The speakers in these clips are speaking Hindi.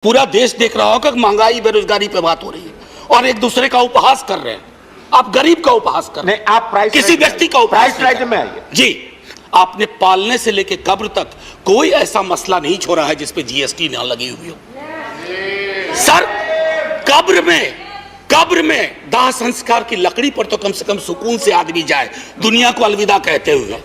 पूरा देश देख रहा होगा कि महंगाई बेरोजगारी पे बात हो रही है और एक दूसरे का उपहास कर रहे हैं। आप गरीब का उपहास कर रहे हैं, आप प्राइस किसी व्यक्ति का उपहास प्राइस में आइए जी। आपने पालने से लेके कब्र तक कोई ऐसा मसला नहीं छोड़ा है जिसपे जीएसटी ना लगी हुई हो। सर कब्र में दाह संस्कार की लकड़ी पर तो कम से कम सुकून से आदमी जाए दुनिया को अलविदा कहते हुए।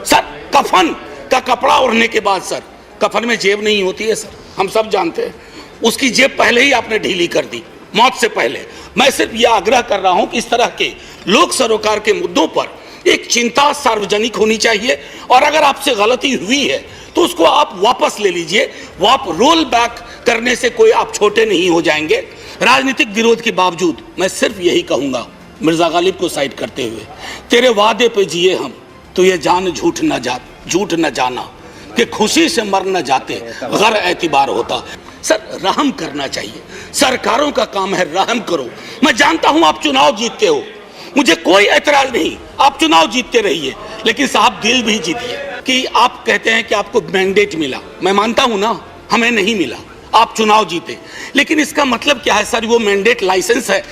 सर कफन का कपड़ा ओढ़ने के बाद सर कफन में जेब नहीं होती है सर, हम सब जानते हैं। उसकी जेब पहले ही आपने ढीली कर दी मौत से पहले। मैं सिर्फ यह आग्रह कर रहा हूं कि इस तरह के लोक सरोकार के मुद्दों पर एक चिंता सार्वजनिक होनी चाहिए और अगर आपसे गलती हुई है तो उसको आप वापस ले लीजिए। वो आप रोल बैक करने से कोई आप छोटे नहीं हो जाएंगे। राजनीतिक विरोध के बावजूद मैं सिर्फ यही कहूंगा, मिर्जा गालिब को साइड करते हुए, तेरे वादे पे जिए हम तो ये जान झूठ न जाना कि खुशी से मर न जाते गैर एतबार होता। सर रहम करना चाहिए, सरकारों का काम है रहम करो। मैं जानता हूं आप चुनाव जीतते हो, मुझे कोई एतराज नहीं, आप चुनाव जीतते रहिए, लेकिन साहब दिल भी जीतिए। कि आप कहते हैं कि आपको मैंडेट मिला, मैं मानता हूं ना, हमें नहीं मिला, आप चुनाव जीते, लेकिन इसका मतलब क्या है सर? वो मैंडेट लाइसेंस है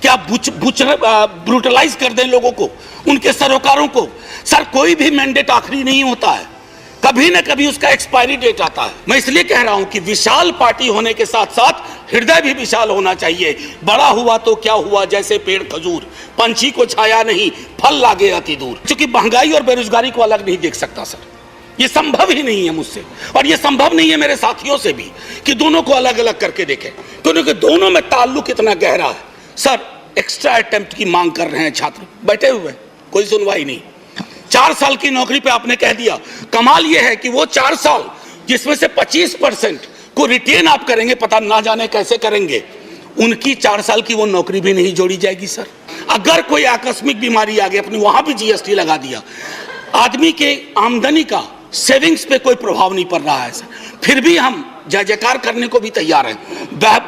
कि आप ब्रूटलाइज कर दें लोगों को, उनके सरोकारों को। सर कोई भी मैंडेट आखिरी नहीं होता है, कभी ना कभी उसका एक्सपायरी डेट आता है। मैं इसलिए कह रहा हूं कि विशाल पार्टी होने के साथ साथ हृदय भी विशाल होना चाहिए। बड़ा हुआ तो क्या हुआ जैसे पेड़ खजूर, पंछी को छाया नहीं फल लागे अति दूर। क्योंकि महंगाई और बेरोजगारी को अलग नहीं देख सकता सर, ये संभव ही नहीं है मुझसे और ये संभव नहीं है मेरे साथियों से भी कि दोनों को अलग अलग करके देखें, क्योंकि दोनों में ताल्लुक इतना गहरा है। सर एक्स्ट्रा अटेम्प्ट की मांग कर रहे हैं छात्र, बैठे हुए कोई सुनवाई नहीं। 4 साल की नौकरी पे आपने कह दिया। कमाल यह है कि वो 4 साल जिसमें से 25% को रिटेन आप करेंगे, पता ना जाने कैसे करेंगे, उनकी 4 साल की वो नौकरी भी नहीं जोड़ी जाएगी सर। अगर कोई आकस्मिक बीमारी आ गई, अपनी वहां भी जीएसटी लगा दिया, आदमी के आमदनी का सेविंग्स पे कोई प्रभाव नहीं पड़ रहा है सर, फिर भी हम जय जयकार करने को भी तैयार हैं,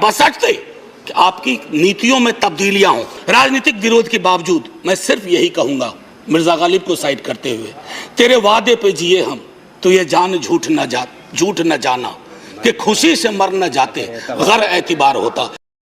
बशर्ते कि आपकी नीतियों में तब्दीलियां हो। राजनीतिक विरोध के बावजूद मैं सिर्फ यही कहूंगा, मिर्जा गालिब को साइड करते हुए, तेरे वादे पे जिए हम तो ये जान झूठ न जाना कि खुशी से मर न जाते गैर एतबार होता।